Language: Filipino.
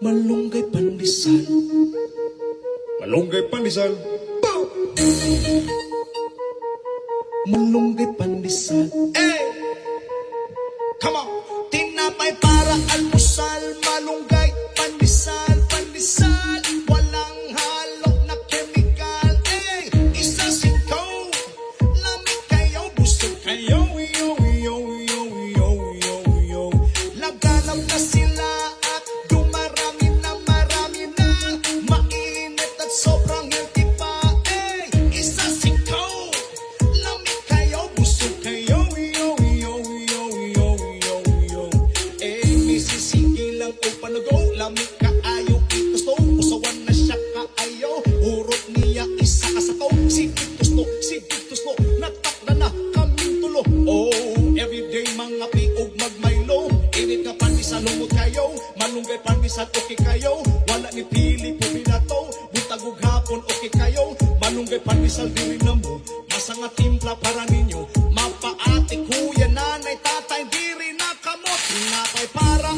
Malunggay pandesal. Malunggay pandesal. Malunggay pandesal. Hey! Come on! Tinapay para almusal, malunggay, pandesal, pandesal. Walang halo na chemical. Hey! Isa sikaw, lamig kayo, busog kayo. Yo, yo, yo, yo, yo, yo. Laganap na sila at dumarami na, marami na. Mainit at sobrang healthy pa. Hey! Isa sikaw, lamig kayo, busog kayo. Yo, yo, yo, yo, yo, yo. Eh, misisigi lang o panago. Lamig ka ayaw itusto. Usawan na siya ka ayaw. Urot niya isa ka sa to. Si Vitusno, natakda na kaming tulo. Oh, everyday mga piog magmaylo. Init ka pandesal, lumot kayo. Malunggay pandesal, okay kayo. Wala ni pili po binato. Butagog hapon, okay kayo. Malunggay pandesal, diri na mo. Masanga timpla para ninyo. Mapaate, kuya, nanay, tatay, diri na kamot. Tinapay para